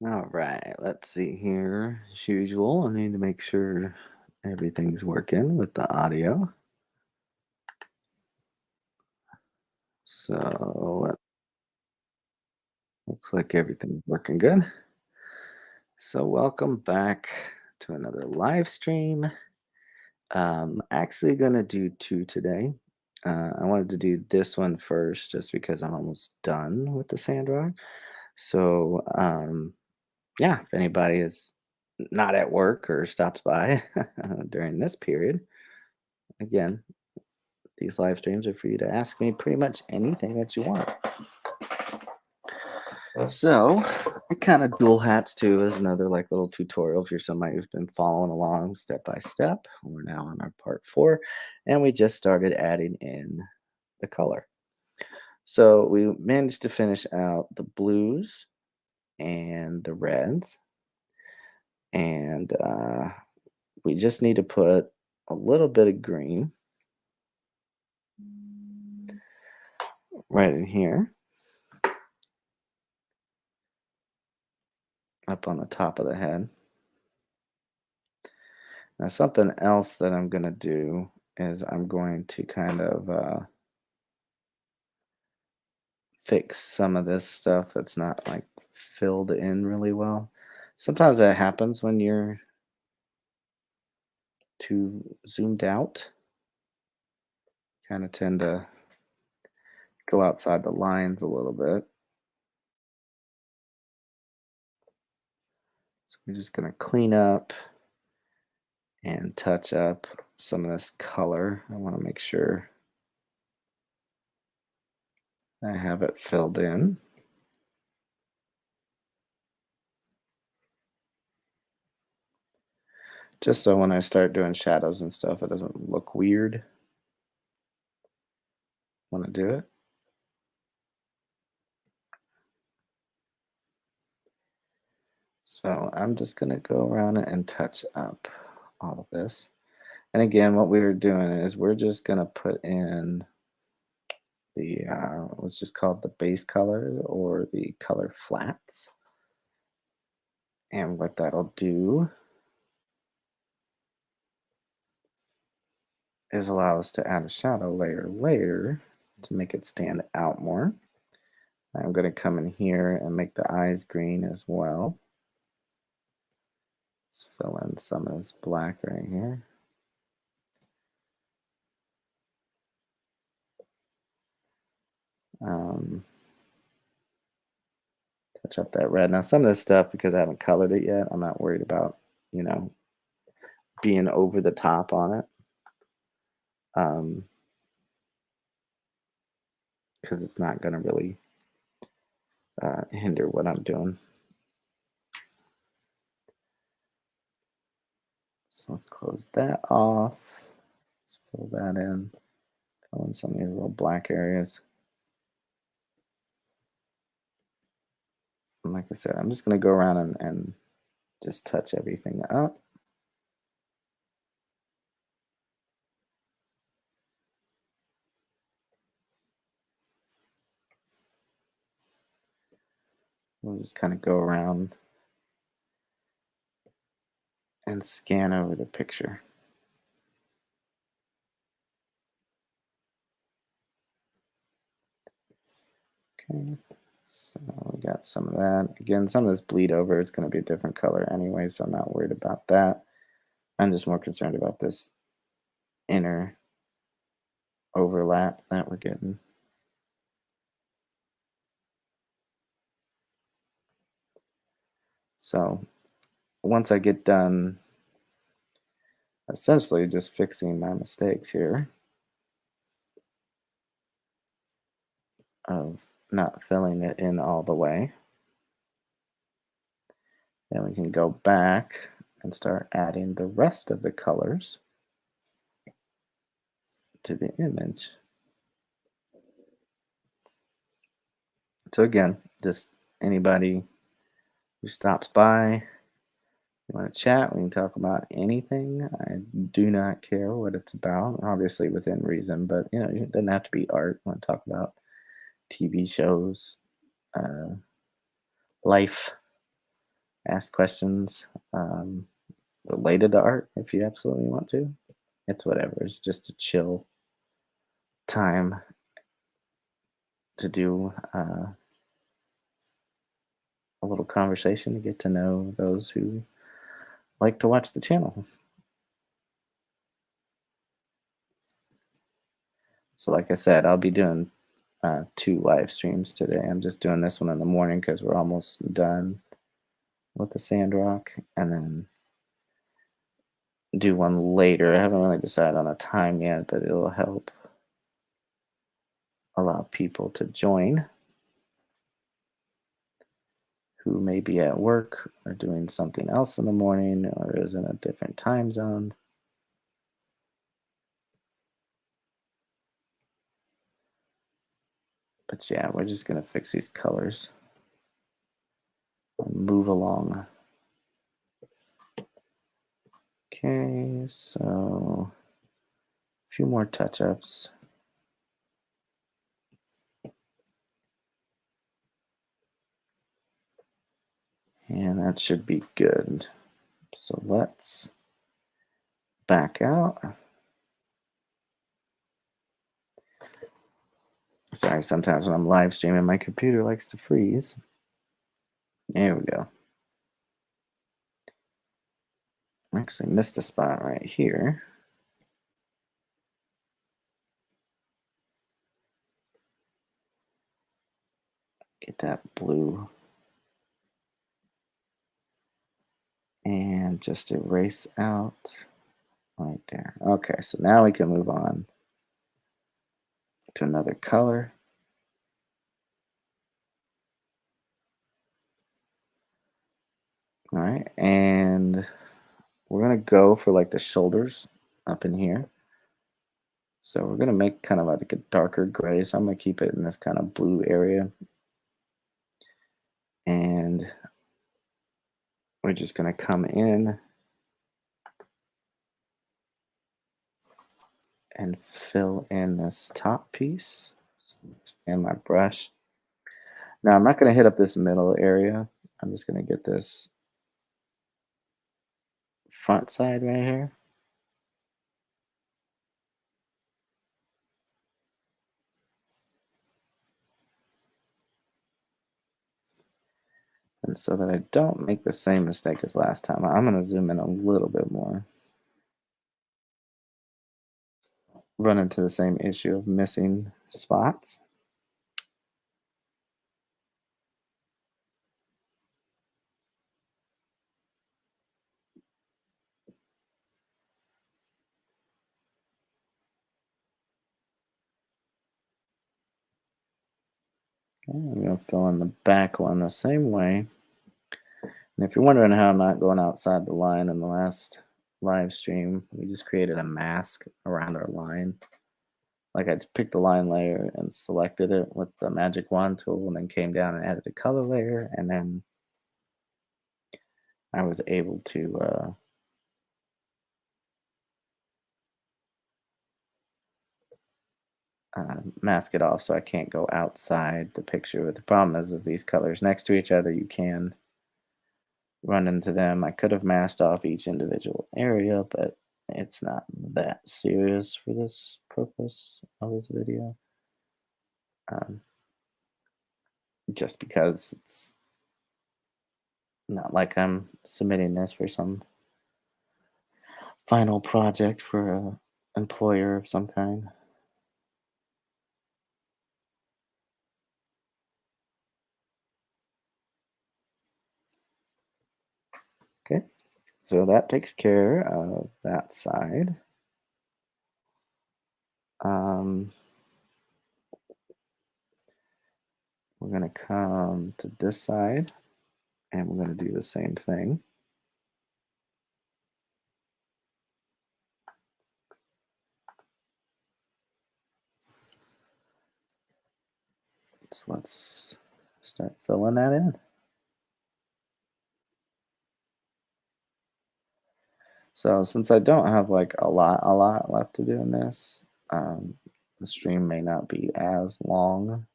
All right, let's see here. As usual, I need to make sure everything's working with the audio. So it looks like everything's working good. So welcome back to another live stream. Actually gonna do two today. I wanted to do this one first just because I'm almost done with the Sandrock. So yeah, if anybody is not at work or stops by during this period, again, these live streams are for you to ask me pretty much anything that you want. So, I kind of dual hats too as another like little tutorial if you're somebody who's been following along step by step. We're now on our part 4 and we just started adding in the color. So, we managed to finish out the blues and the reds and we just need to put a little bit of green right in here up on the top of the head. Now, something else that I'm going to do is I'm going to kind of fix some of this stuff that's not like filled in really well. Sometimes that happens when you're too zoomed out. Kind of tend to go outside the lines a little bit. So we're just going to clean up and touch up some of this color. I want to make sure I have it filled in. Just so when I start doing shadows and stuff, it doesn't look weird. Want to do it? So I'm just going to go around it and touch up all of this. And again, what we were doing is we're just going to put in the, what's just called the base color or the color flats. And what that'll do is allow us to add a shadow layer later to make it stand out more. I'm going to come in here and make the eyes green as well. Let's fill in some of this black right here. Um, touch up that red. Now, some of this stuff, because I haven't colored it yet, I'm not worried about, you know, being over the top on it. Because it's not going to really hinder what I'm doing. So let's close that off. Let's fill that in. Fill in some of these little black areas. And like I said, I'm just going to go around and just touch everything up. We'll just kind of go around and scan over the picture. Okay, so we got some of that. Again, some of this bleed over. It's going to be a different color anyway, so I'm not worried about that. I'm just more concerned about this inner overlap that we're getting. So once I get done essentially just fixing my mistakes here of not filling it in all the way, then we can go back and start adding the rest of the colors to the image. So again, just anybody who stops by, you want to chat, we can talk about anything. I do not care what it's about, obviously within reason, but you know, it doesn't have to be art. I want to talk about TV shows, uh, life, ask questions related to art if you absolutely want to. It's whatever. It's just a chill time to do a little conversation to get to know those who like to watch the channel. So, like I said, I'll be doing two live streams today. I'm just doing this one in the morning because we're almost done with the Sandrock, and then do one later. I haven't really decided on a time yet, but it'll help allow people to join who may be at work or doing something else in the morning or is in a different time zone. But yeah, we're just going to fix these colors and move along. Okay, so a few more touch-ups. And that should be good. So let's back out. Sorry, sometimes when I'm live streaming, my computer likes to freeze. There we go. I actually missed a spot right here. Get that blue. And just erase out right there. Okay, so now we can move on to another color. All right, and we're gonna go for like the shoulders up in here. So we're gonna make kind of like a darker gray. So I'm gonna keep it in this kind of blue area. And we're just gonna come in and fill in this top piece. And my brush. Now I'm not gonna hit up this middle area. I'm just gonna get this front side right here. And so that I don't make the same mistake as last time, I'm going to zoom in a little bit more. Run into the same issue of missing spots. Okay, I'm going to fill in the back one the same way. And if you're wondering how I'm not going outside the line in the last live stream, we just created a mask around our line. Like I just picked the line layer and selected it with the magic wand tool and then came down and added a color layer. And then I was able to mask it off so I can't go outside the picture. But the problem is these colors next to each other, you can run into them. I could have masked off each individual area, but it's not that serious for this purpose of this video. Just because it's not like I'm submitting this for some final project for a employer of some kind. Okay, so that takes care of that side. We're going to come to this side and we're going to do the same thing. So let's start filling that in. So since I don't have like a lot left to do in this, the stream may not be as long,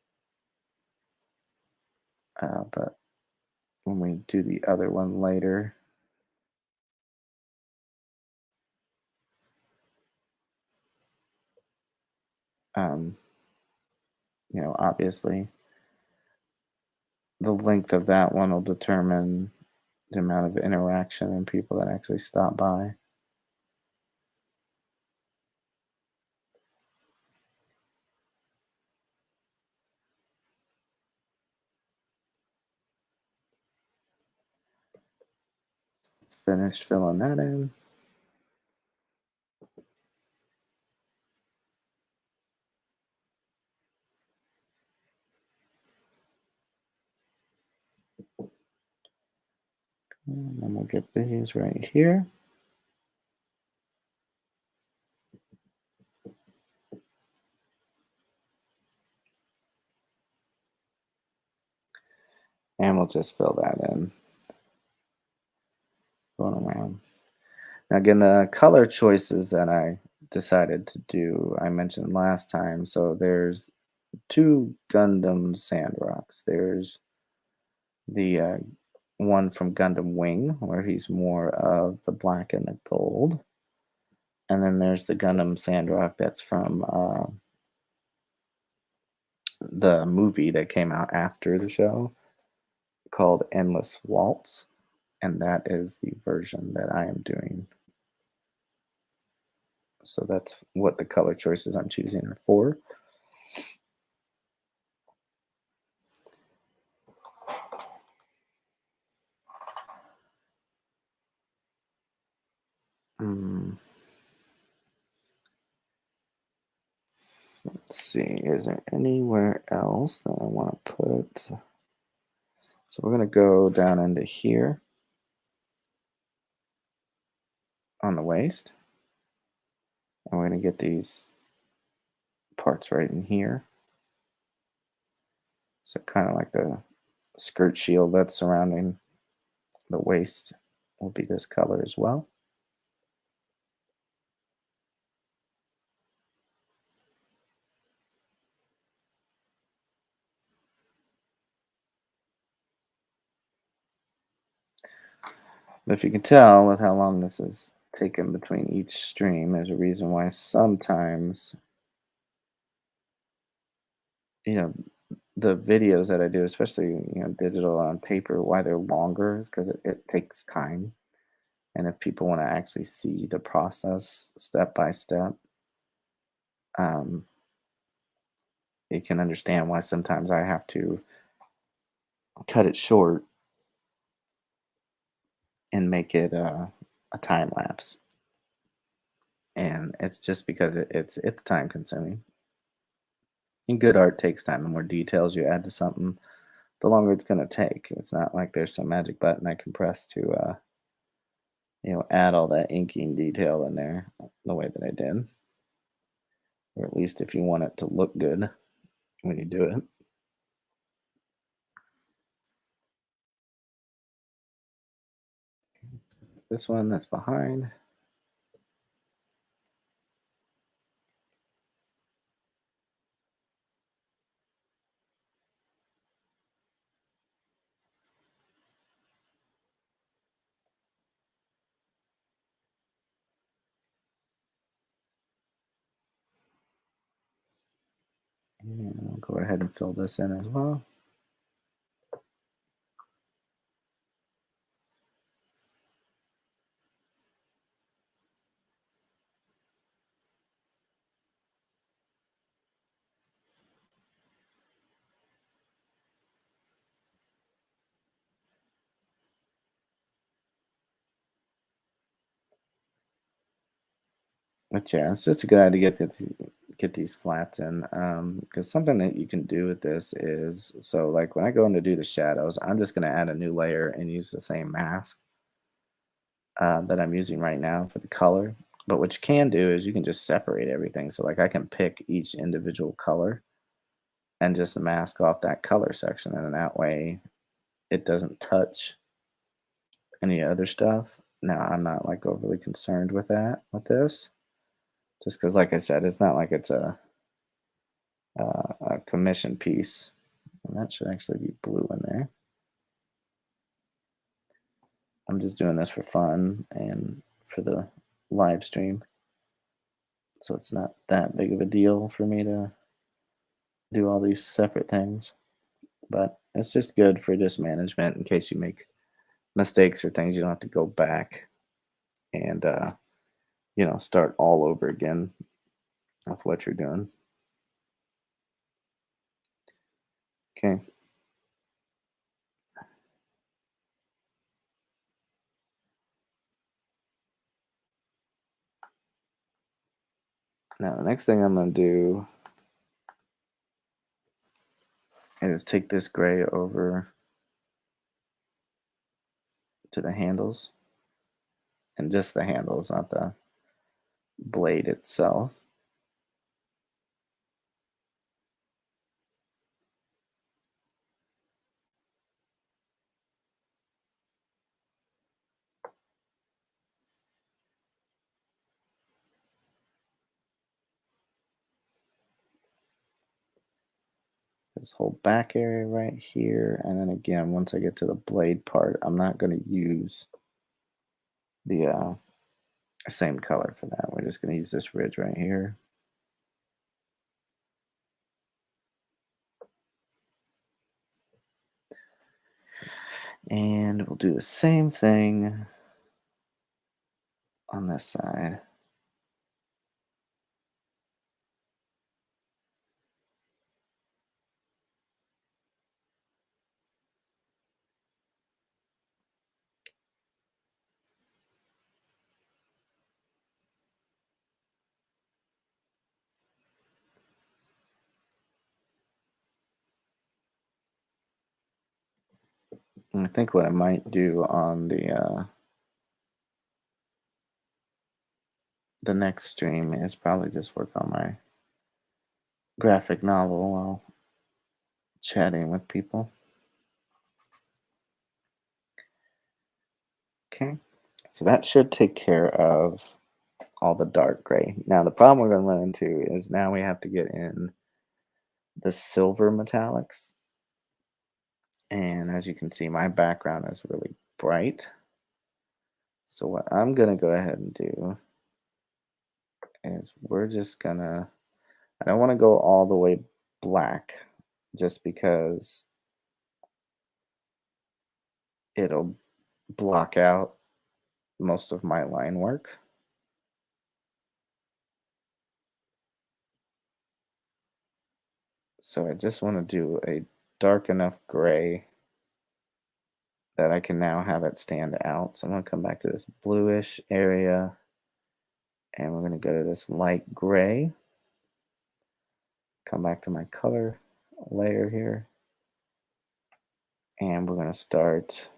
but when we do the other one later. Um, obviously, the length of that one will determine the amount of interaction and people that actually stop by. Finished filling that in. And then we'll get these right here. And we'll just fill that in. Going around. Now, again, the color choices that I decided to do, I mentioned last time. So there's two Gundam Sandrocks. There's the one from Gundam Wing, where he's more of the black and the gold. And then there's the Gundam Sandrock that's from the movie that came out after the show called Endless Waltz. And that is the version that I am doing. So that's what the color choices I'm choosing are for. Mm, let's see, is there anywhere else that I want to put? So we're going to go down into here on the waist. And we're going to get these parts right in here. So kind of like the skirt shield that's surrounding the waist will be this color as well. But if you can tell with how long this is taken between each stream, there's a reason why sometimes, you know, the videos that I do, especially digital on paper, why they're longer is because it takes time. And if people want to actually see the process step by step, um, you can understand why sometimes I have to cut it short and make it a time lapse. And it's just because it's time consuming. And good art takes time. The more details you add to something, the longer it's going to take. It's not like there's some magic button I can press to add all that inking detail in there the way that I did. Or at least if you want it to look good when you do it. This one that's behind. And I'll go ahead and fill this in as well. But yeah, it's just a good idea to get these flats in. Because something that you can do with this is, so like when I go in to do the shadows, I'm just going to add a new layer and use the same mask that I'm using right now for the color. But what you can do is you can just separate everything. So like I can pick each individual color and just mask off that color section, and then that way it doesn't touch any other stuff. Now I'm not like overly concerned with that with this, just because like I said, it's not like it's a commission piece, and that should actually be blue in there. I'm just doing this for fun and for the live stream. So it's not that big of a deal for me to do all these separate things. But it's just good for just management in case you make mistakes or things. You don't have to go back and, start all over again with what you're doing. Okay. Now, the next thing I'm going to do is take this gray over to the handles, and just the handles, not the blade itself. This whole back area right here, and then again, once I get to the blade part, I'm not going to use the same color for that. We're just going to use this ridge right here. And we'll do the same thing on this side. And I think what I might do on the next stream is probably just work on my graphic novel while chatting with people. Okay, so that should take care of all the dark gray. Now the problem we're going to run into is now we have to get in the silver metallics. And as you can see, my background is really bright. So what I'm going to go ahead and do is we're just going to, I don't want to go all the way black just because it'll block out most of my line work. So I just want to do a dark enough gray that I can now have it stand out. So I'm going to come back to this bluish area and we're going to go to this light gray. Come back to my color layer here. And we're going to start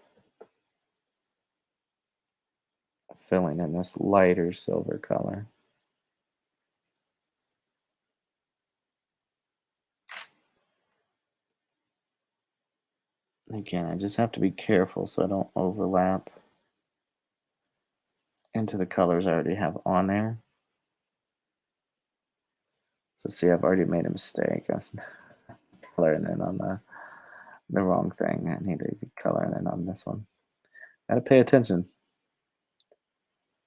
filling in this lighter silver color. Again, I just have to be careful so I don't overlap into the colors I already have on there. So see, I've already made a mistake of coloring in on the wrong thing. I need to be coloring in on this one. Gotta pay attention.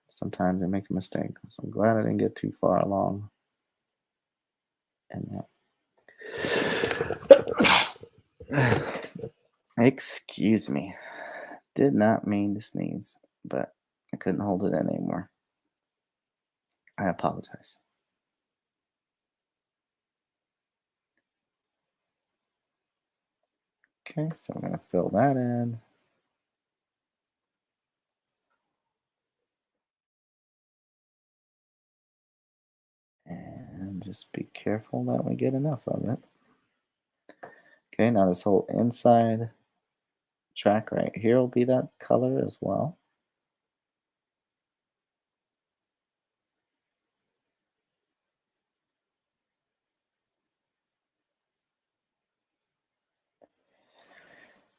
Sometimes I make a mistake. So I'm glad I didn't get too far along. And excuse me. Did not mean to sneeze, but I couldn't hold it in anymore. I apologize. Okay, so I'm going to fill that in. And just be careful that we get enough of it. Okay, now this whole inside track right here will be that color as well.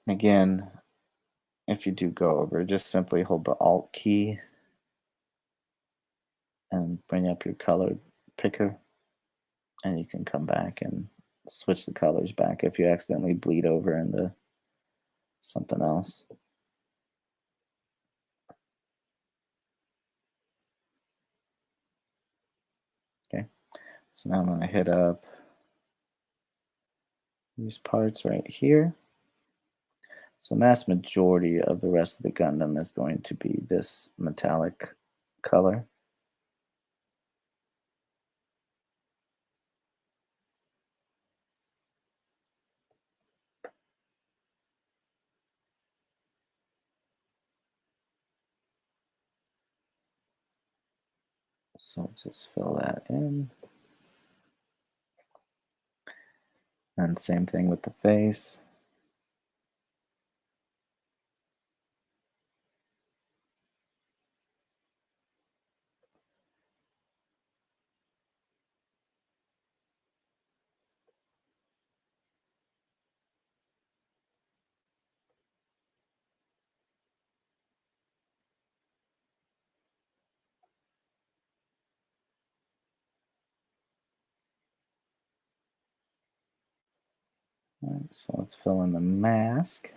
Again, if you do go over, just simply hold the Alt key and bring up your color picker, and you can come back and switch the colors back if you accidentally bleed over into something else. So now I'm going to hit up these parts right here. So mass majority of the rest of the Gundam is going to be this metallic color. So just fill that in. And same thing with the face. All right, so let's fill in the mask.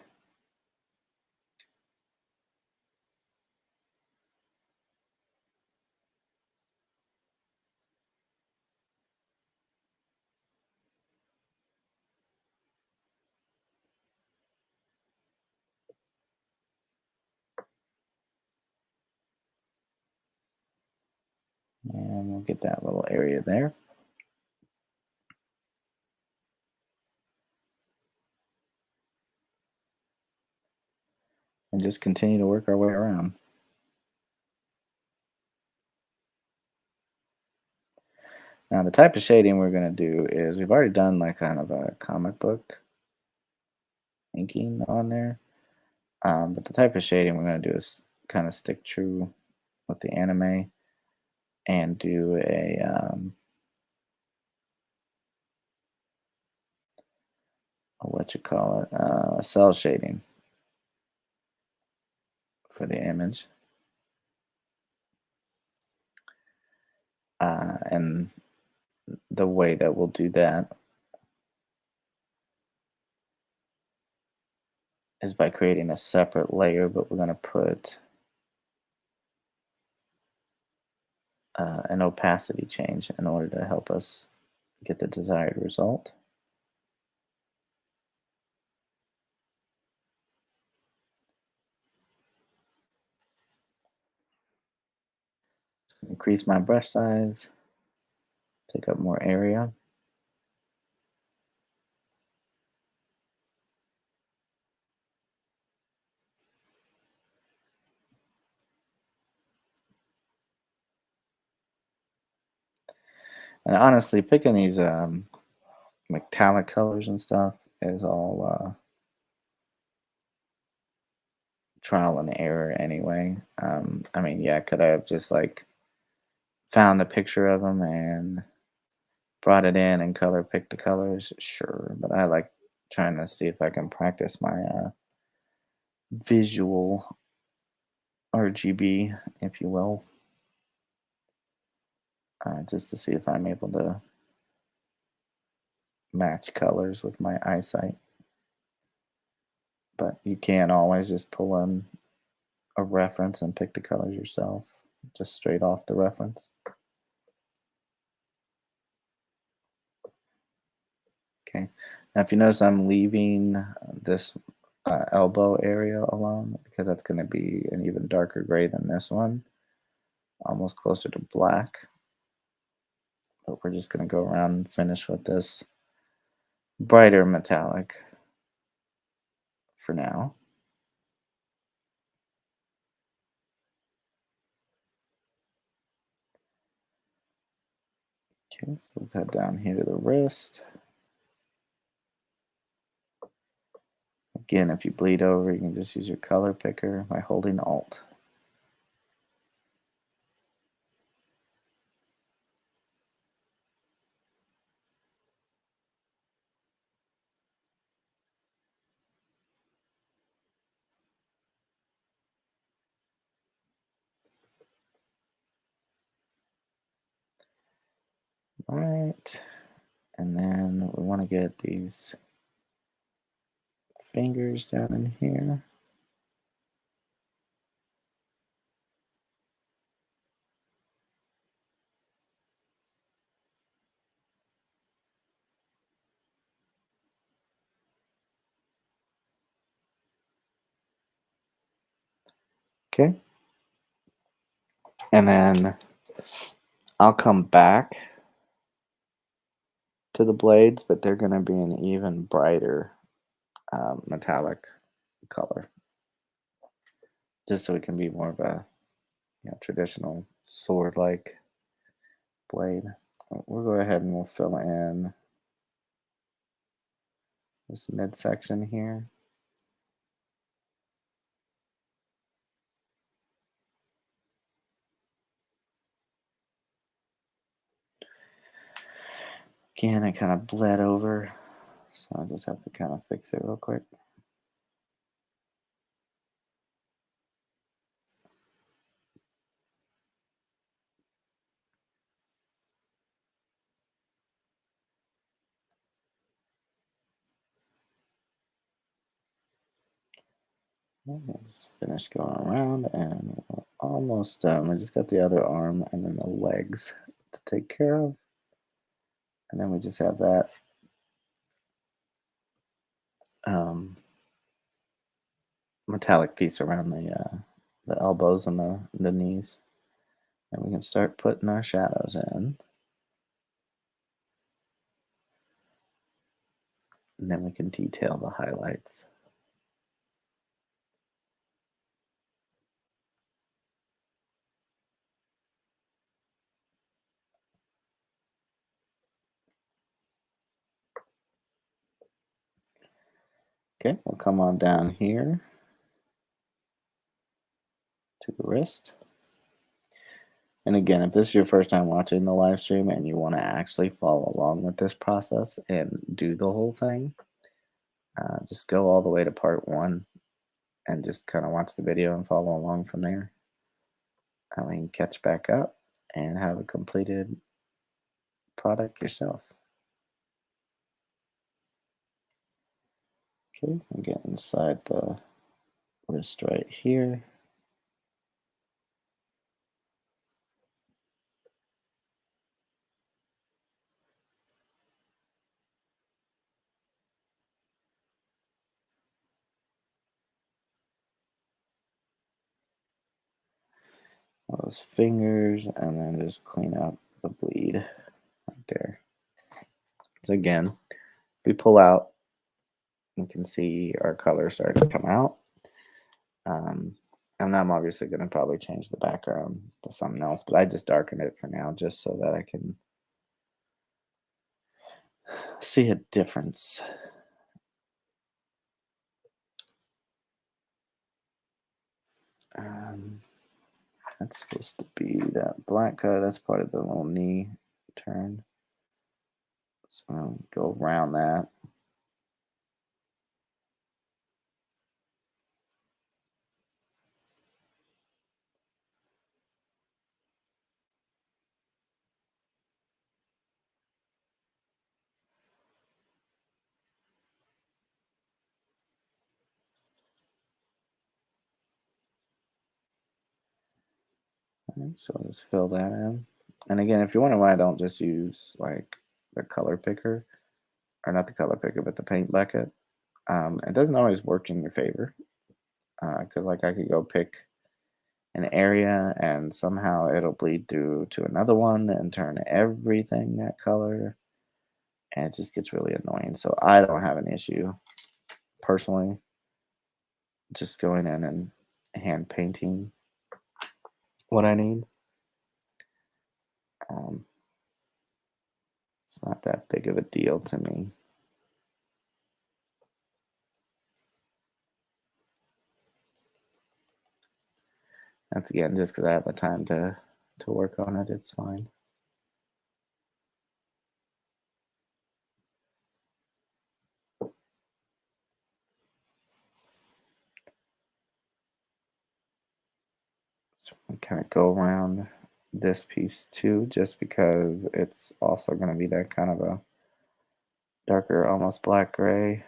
And we'll get that little area there. And just continue to work our way around. Now the type of shading we're going to do is we've already done like kind of a comic book inking on there. But the type of shading we're going to do is kind of stick true with the anime and do what you call it, cell shading for the image. And the way that we'll do that is by creating a separate layer, but we're going to put an opacity change in order to help us get the desired result. Increase my brush size, take up more area. And honestly, picking these metallic colors and stuff is all trial and error anyway. I mean, yeah, could I have just like found a picture of them and brought it in and color picked the colors? Sure, but I like trying to see if I can practice my visual RGB, if you will, just to see if I'm able to match colors with my eyesight. But you can't always just pull in a reference and pick the colors yourself, just straight off the reference. Okay. Now, if you notice, I'm leaving this elbow area alone because that's going to be an even darker gray than this one, almost closer to black. But we're just going to go around and finish with this brighter metallic for now. Okay, so let's head down here to the wrist. Again, if you bleed over, you can just use your color picker by holding Alt. All right, and then we want to get these fingers down in here. Okay. And then I'll come back to the blades, but they're going to be an even brighter metallic color, just so it can be more of a traditional sword-like blade. We'll go ahead and we'll fill in this midsection here. Again, I kind of bled over, so I just have to kind of fix it real quick. Just finish going around, and we're almost done. We just got the other arm and then the legs to take care of, and then we just have that metallic piece around the elbows and the knees, and we can start putting our shadows in, and then we can detail the highlights. Okay, we'll come on down here to the wrist. And again, if this is your first time watching the live stream and you want to actually follow along with this process and do the whole thing, just go all the way to part 1 and just kind of watch the video and follow along from there. I mean, catch back up and have a completed product yourself. Okay, I'm getting inside the wrist right here. Those fingers, and then just clean up the bleed right there. So again, we pull out, you can see our color starting to come out. And I'm obviously going to probably change the background to something else, but I just darkened it for now just so that I can see a difference. That's supposed to be that black color. That's part of the little knee turn. So I'll go around that. So I'll just fill that in. And again, if you wonder why I don't just use like the color picker, or not the color picker, but the paint bucket, it doesn't always work in your favor. Because like I could go pick an area and somehow it'll bleed through to another one and turn everything that color, and it just gets really annoying. So I don't have an issue personally just going in and hand painting what I need. It's not that big of a deal to me. That's again just because I have the time to work on it. It's fine. So I kind of go around this piece too, just because it's also going to be that kind of a darker, almost black gray.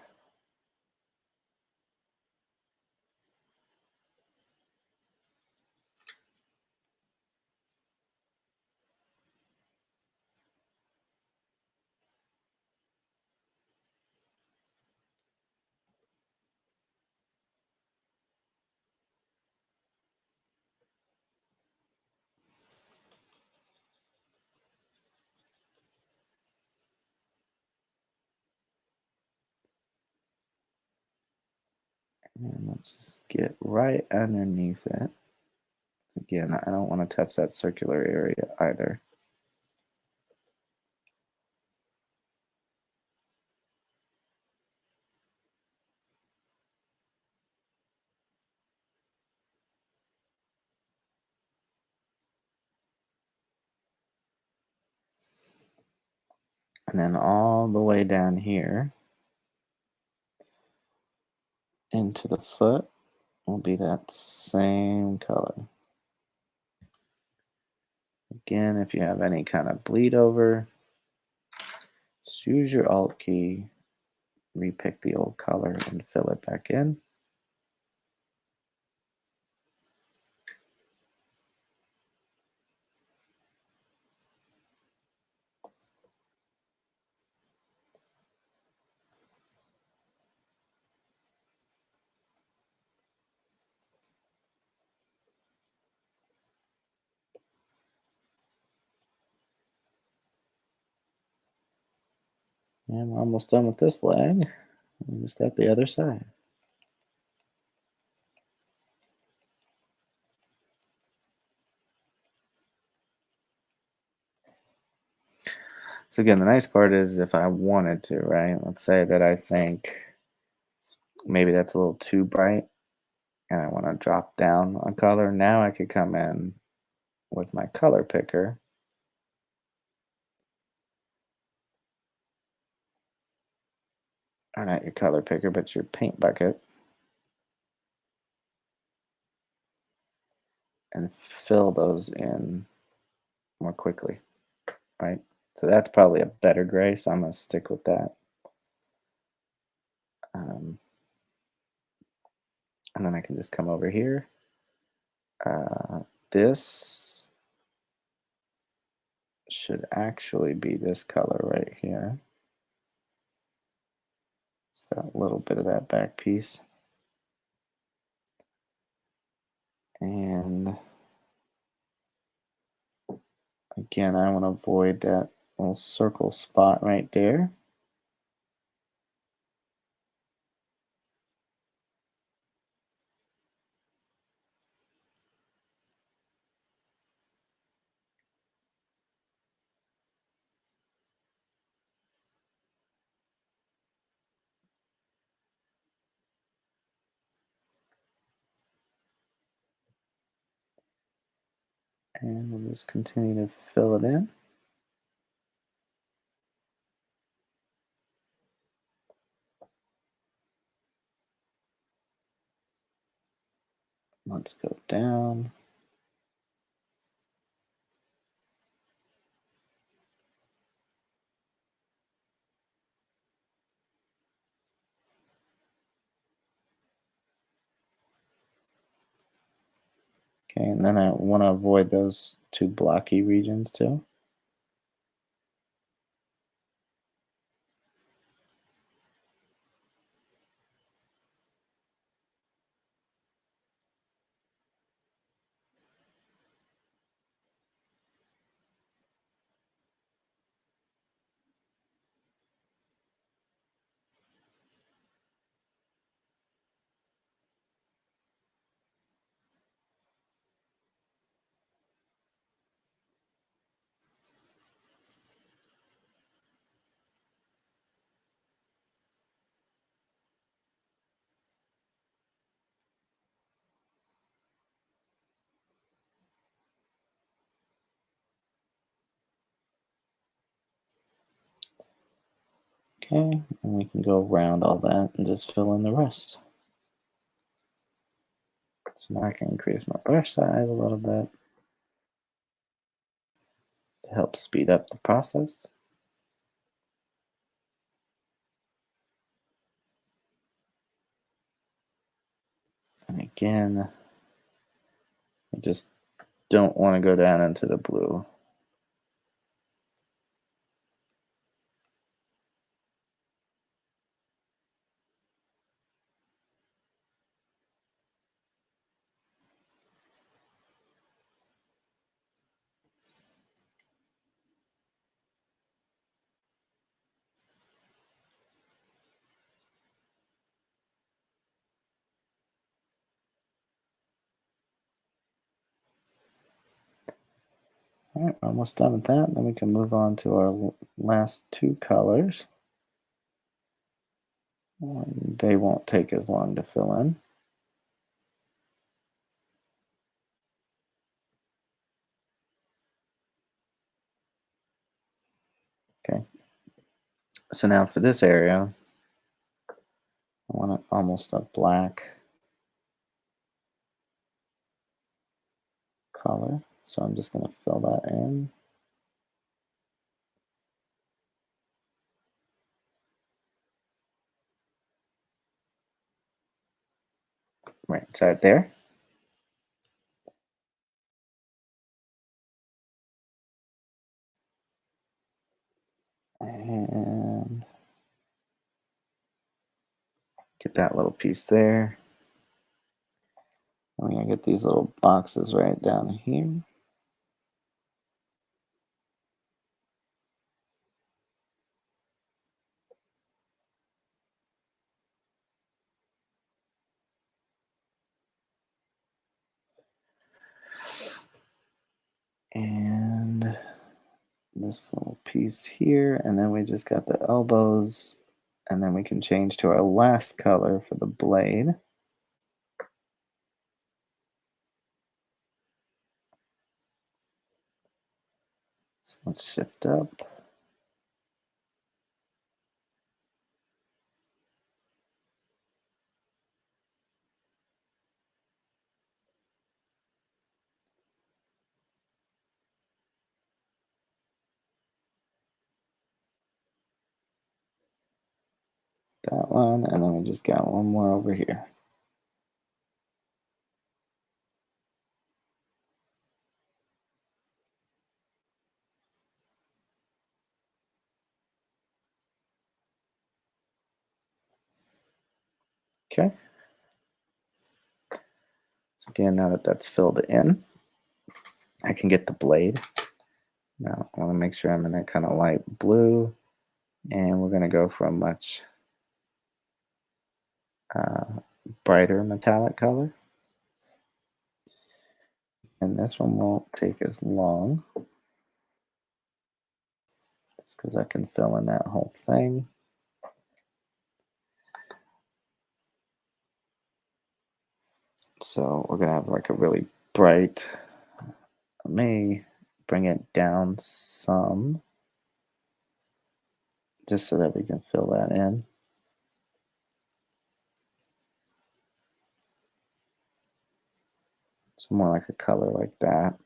And let's just get right underneath it. Again, I don't want to touch that circular area either. And then all the way down here into the foot will be that same color. Again, if you have any kind of bleed over, just use your Alt key, repick the old color, and fill it back in. And we're almost done with this leg. We just got the other side. So again, the nice part is if I wanted to, right? Let's say that I think maybe that's a little too bright and I want to drop down on color. Now I could come in with my color picker, or not your color picker, but your paint bucket, and fill those in more quickly, right? So that's probably a better gray, so I'm going to stick with that. Um, and then I can just come over here. This should actually be this color right here. It's that little bit of that back piece. And again, I want to avoid that little circle spot right there. And we'll just continue to fill it in. Let's go down. Okay, and then I want to avoid those two blocky regions too. Okay, and we can go around all that and just fill in the rest. So now I can increase my brush size a little bit to help speed up the process. And again, I just don't want to go down into the blue. All right, almost done with that. Then we can move on to our last two colors. They won't take as long to fill in. Okay. So now for this area, I want it almost a black color. So I'm just going to fill that in. Right inside there. And get that little piece there. I'm going to get these little boxes right down here. And this little piece here. And then we just got the elbows. And then we can change to our last color for the blade. So let's shift up. That one, and then we just got one more over here. Okay. So again, now that that's filled in, I can get the blade. Now I want to make sure I'm in that kind of light blue, and we're going to go for a much uh, brighter metallic color. And this one won't take as long, just because I can fill in that whole thing. So we're going to have like a really bright, I may bring it down some, just so that we can fill that in. So more like a color like that.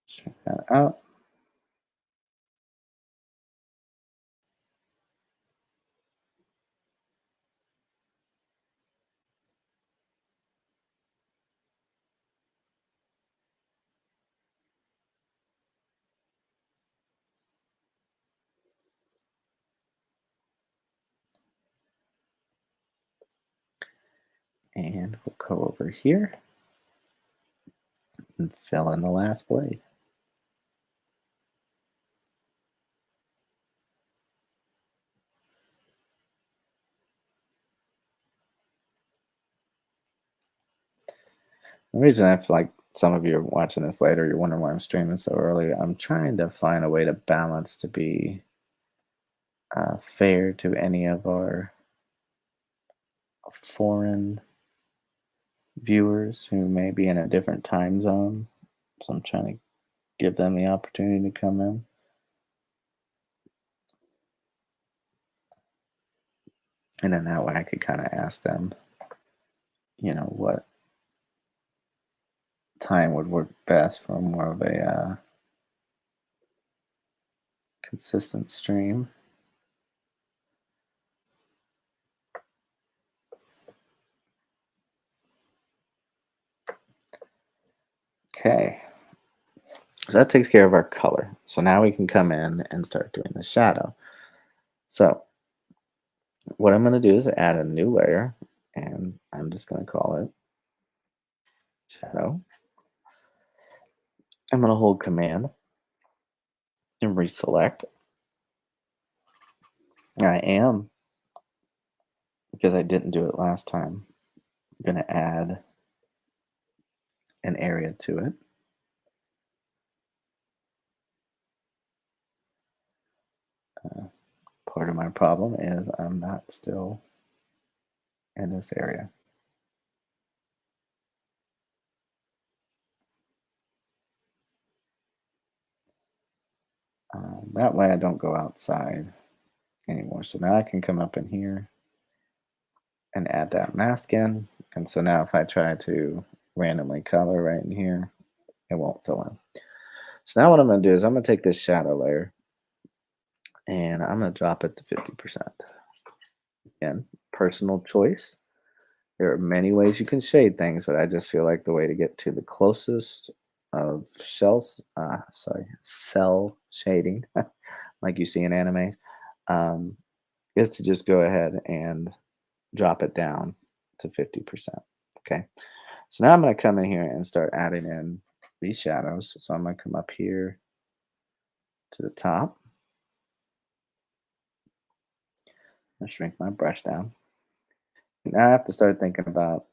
Check that out. And we'll go over here and fill in the last blade. The reason I feel like some of you are watching this later, you're wondering why I'm streaming so early. I'm trying to find a way to balance to be fair to any of our foreign viewers who may be in a different time zone. So I'm trying to give them the opportunity to come in. And then that way I could kind of ask them, what time would work best for more of a consistent stream. Okay. So that takes care of our color. So now we can come in and start doing the shadow. So what I'm going to do is add a new layer, and I'm just going to call it shadow. I'm going to hold command and reselect. I am, because I didn't do it last time, going to add an area to it. Part of my problem is I'm not still in this area. That way I don't go outside anymore. So now I can come up in here and add that mask in. And so now if I try to randomly color right in here, it won't fill in. So now what I'm going to do is I'm going to take this shadow layer and I'm going to drop it to 50%. Again, personal choice. There are many ways you can shade things, but I just feel like the way to get to the closest of cell shading, like you see in anime, um, is to just go ahead and drop it down to 50%. Okay. So now I'm going to come in here and start adding in these shadows. So I'm going to come up here to the top and shrink my brush down. Now I have to start thinking about,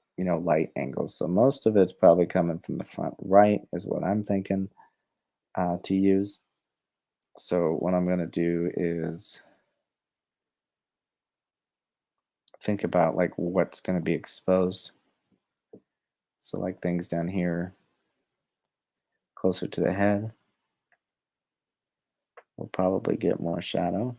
light angles. So most of it's probably coming from the front right is what I'm thinking to use. So what I'm going to do is think about like what's going to be exposed. So like things down here closer to the head will probably get more shadow.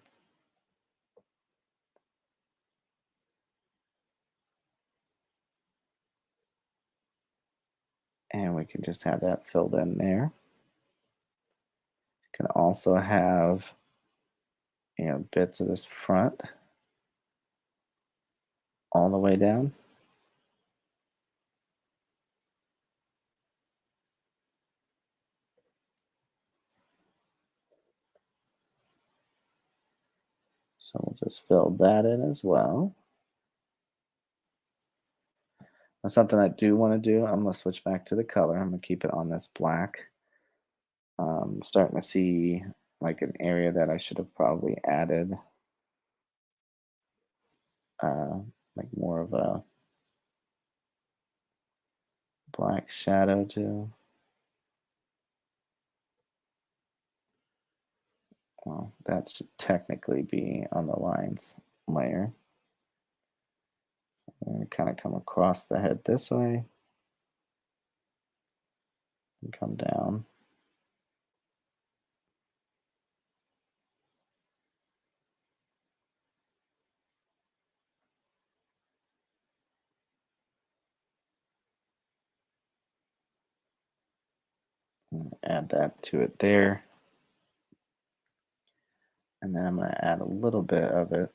And we can just have that filled in there. Can also have, bits of this front all the way down. So we'll just fill that in as well. That's something I do want to do. I'm going to switch back to the color. I'm going to keep it on this black. Starting to see like an area that I should have probably added uh, like more of a black shadow to. Well, that should technically be on the lines layer. And kind of come across the head this way and come down. And add that to it there. And then I'm going to add a little bit of it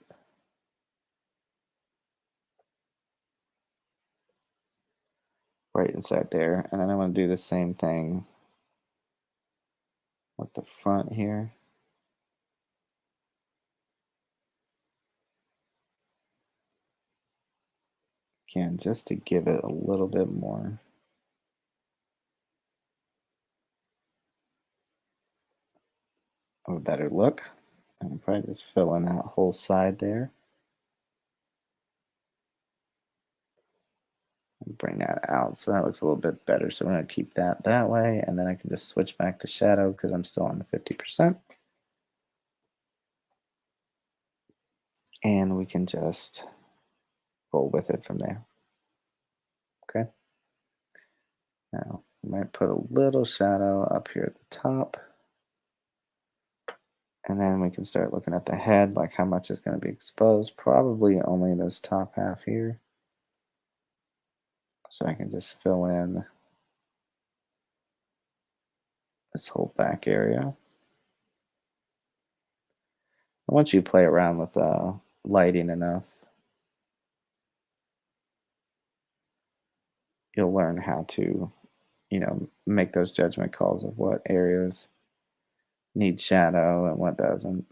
right inside there. And then I'm going to do the same thing with the front here. Again, just to give it a little bit more of a better look. And probably just fill in that whole side there. And bring that out so that looks a little bit better. So we're going to keep that way. And then I can just switch back to shadow because I'm still on the 50%. And we can just roll with it from there. Okay. Now, we might put a little shadow up here at the top. And then we can start looking at the head, like how much is going to be exposed. Probably only this top half here. So I can just fill in this whole back area. Once you play around with lighting enough, you'll learn how to, make those judgment calls of what areas need shadow and what doesn't.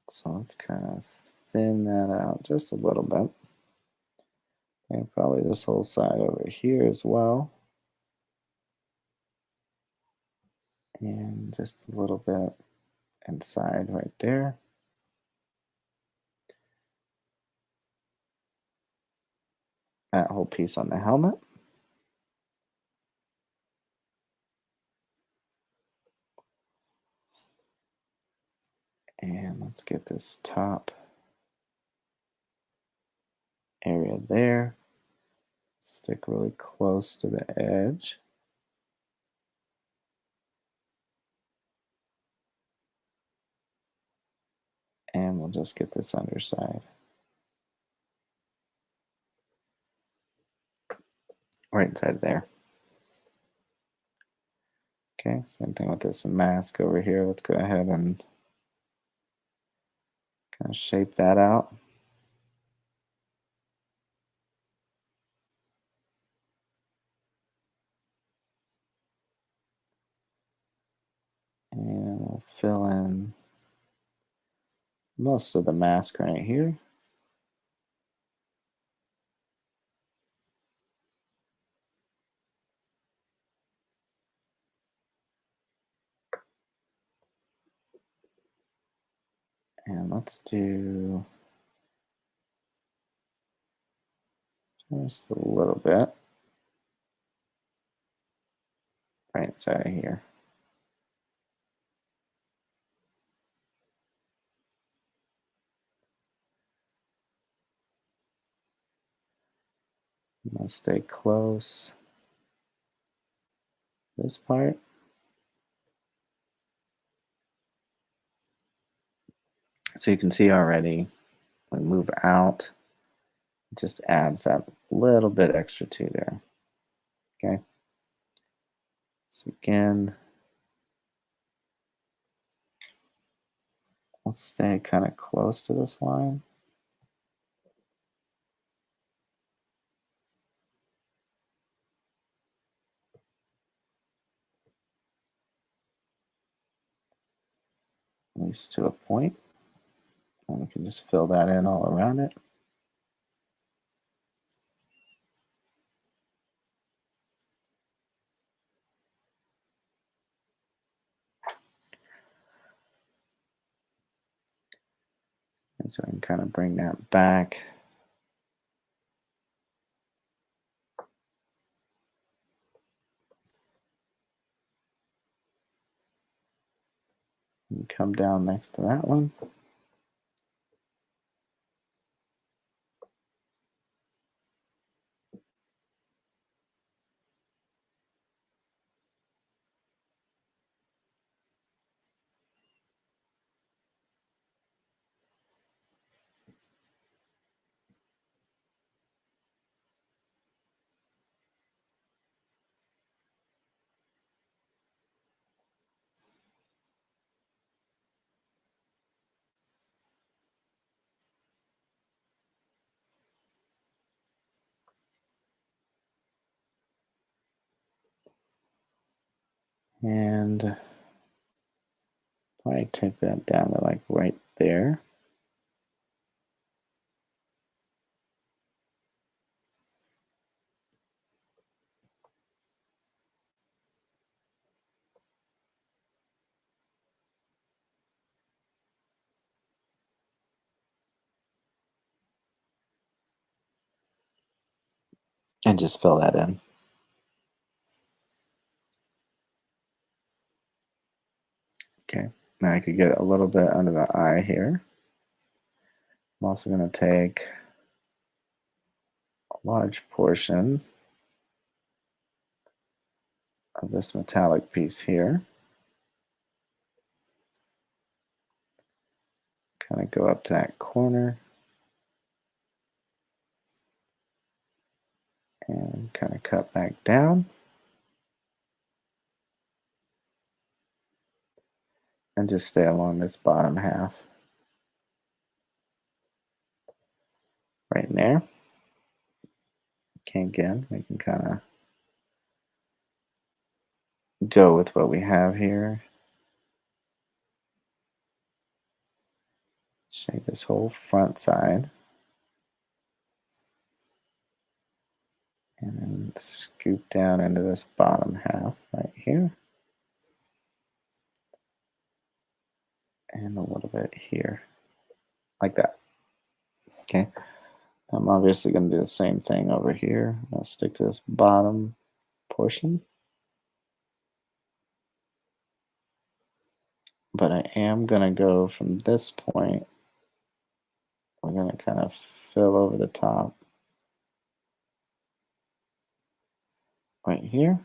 So let's kind of thin that out just a little bit. And probably this whole side over here as well. And just a little bit inside right there. That whole piece on the helmet. And let's get this top area there. Stick really close to the edge. And we'll just get this underside. Right inside there. Okay, same thing with this mask over here. Let's go ahead and kind of shape that out. And we'll fill in most of the mask right here. And let's do just a little bit right inside of here. I'm going to stay close. This part. So you can see already, when we move out, it just adds that little bit extra to there. Okay. So again, let's stay kind of close to this line. At least to a point. And we can just fill that in all around it. And so I can kind of bring that back. And come down next to that one. And probably take that down to like right there. And just fill that in. Okay, now I could get a little bit under the eye here. I'm also going to take a large portion of this metallic piece here. Kind of go up to that corner. And kind of cut back down. And just stay along this bottom half. Right in there. Okay, again, we can kind of go with what we have here. Shape this whole front side. and scoop down into this bottom half right here. And a little bit here, like that. Okay. I'm obviously going to do the same thing over here. I'll stick to this bottom portion. But I am going to go from this point. We're going to kind of fill over the top right here.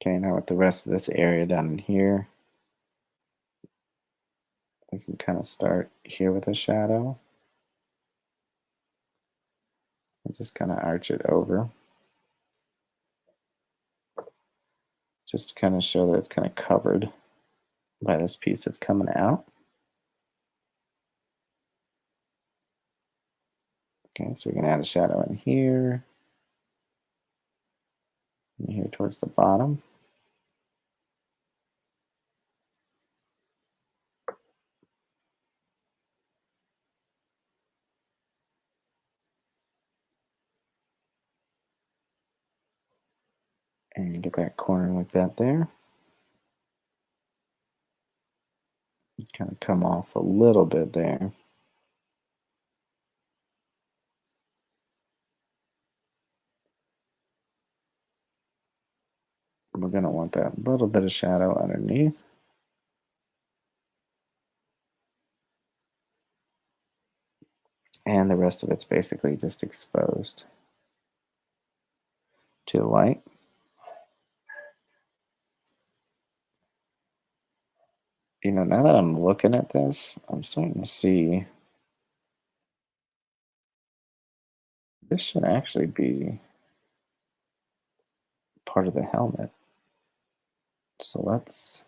Okay, now with the rest of this area down in here, we can kind of start here with a shadow. And just kind of arch it over. Just to kind of show that it's kind of covered by this piece that's coming out. Okay, so we're going to add a shadow in here. And here towards the bottom. And get that corner like that there. Kind of come off a little bit there. We're going to want that little bit of shadow underneath. And the rest of it's basically just exposed to the light. You know, now that I'm looking at this, I'm starting to see this should actually be part of the helmet. So let's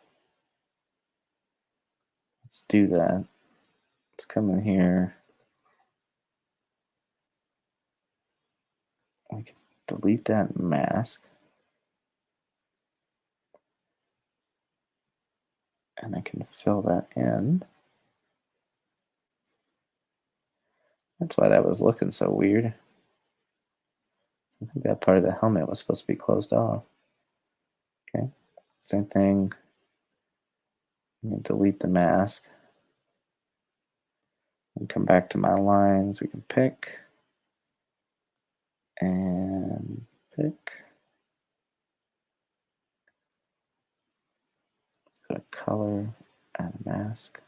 do that. Let's come in here. I can delete that mask. And I can fill that in. That's why that was looking so weird. I think that part of the helmet was supposed to be closed off. Okay, same thing. I'm going to delete the mask. And come back to my lines. We can pick. And pick. Let's go to color, add a mask.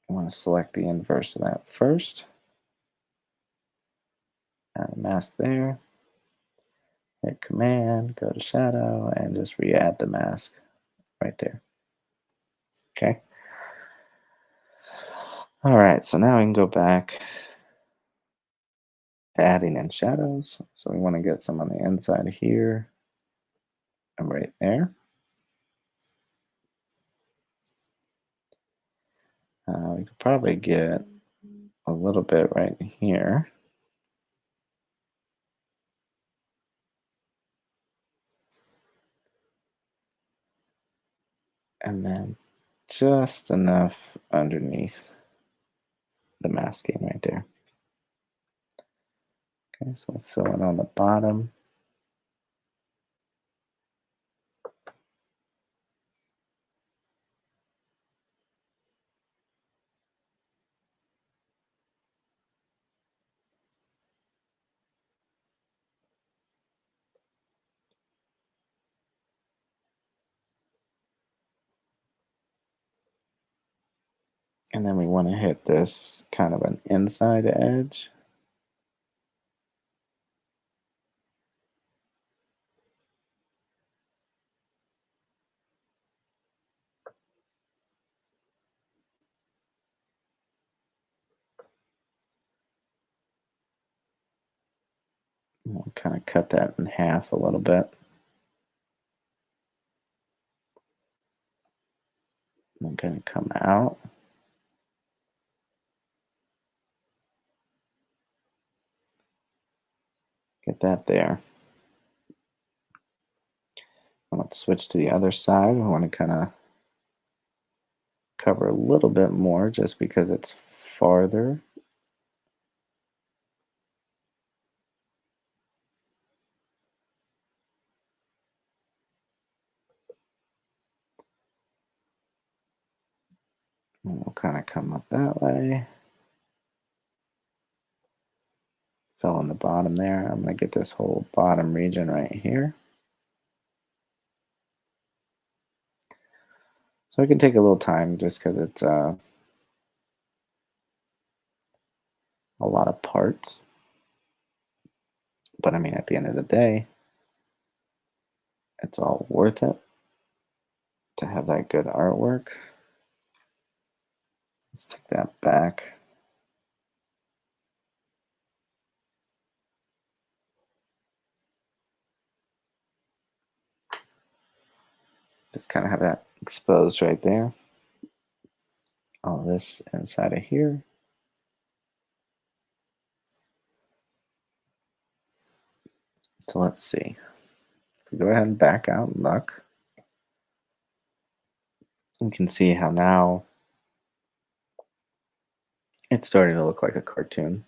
I want to select the inverse of that first. Add a mask there. Hit Command, go to Shadow, and just re-add the mask right there. Okay. All right, so now we can go back to adding in shadows. So we want to get some on the inside here and right there. We could probably get a little bit right here. And then just enough underneath the masking right there. Okay, so we'll fill in on the bottom. And then we want to hit this kind of an inside edge. We'll kind of cut that in half a little bit. I'm going to come out. Get that there. let's switch to the other side. I want to kind of cover a little bit more just because it's farther. And we'll kind of come up that way. Fill in the bottom there. I'm going to get this whole bottom region right here. So it can take a little time just because it's a lot of parts. But I mean, at the end of the day, it's all worth it to have that good artwork. Let's take that back. Just kind of have that exposed right there. All this inside of here. So let's see. So go ahead and back out and look. You can see how now it's starting to look like a cartoon.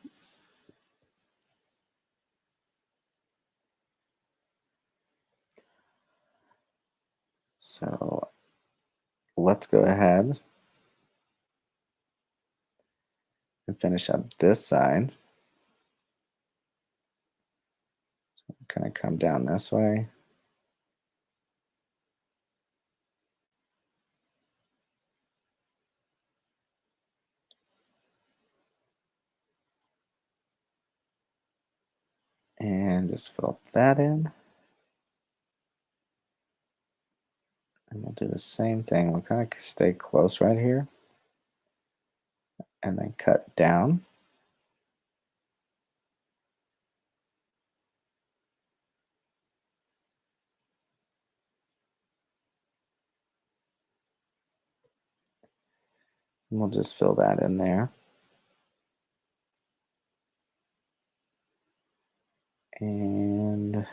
So let's go ahead and finish up this side. Kind of come down this way. And just fill that in. And we'll do the same thing. We'll kind of stay close right here. And then cut down. And we'll just fill that in there. And the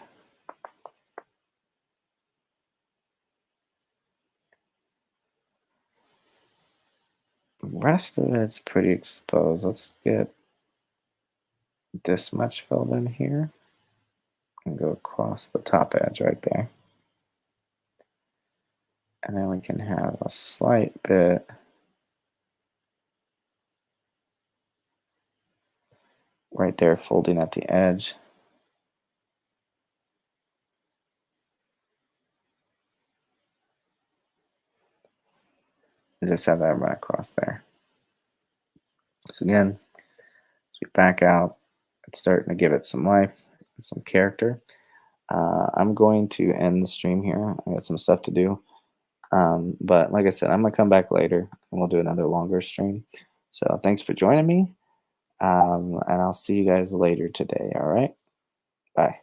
rest of it's pretty exposed. Let's get this much filled in here and go across the top edge right there. And then we can have a slight bit right there folding at the edge. And just have that run across there. So again, as we back out, it's starting to give it some life and some character. I'm going to end the stream here. I got some stuff to do. But like I said, I'm going to come back later and we'll do another longer stream. So thanks for joining me. And I'll see you guys later today. All right. Bye.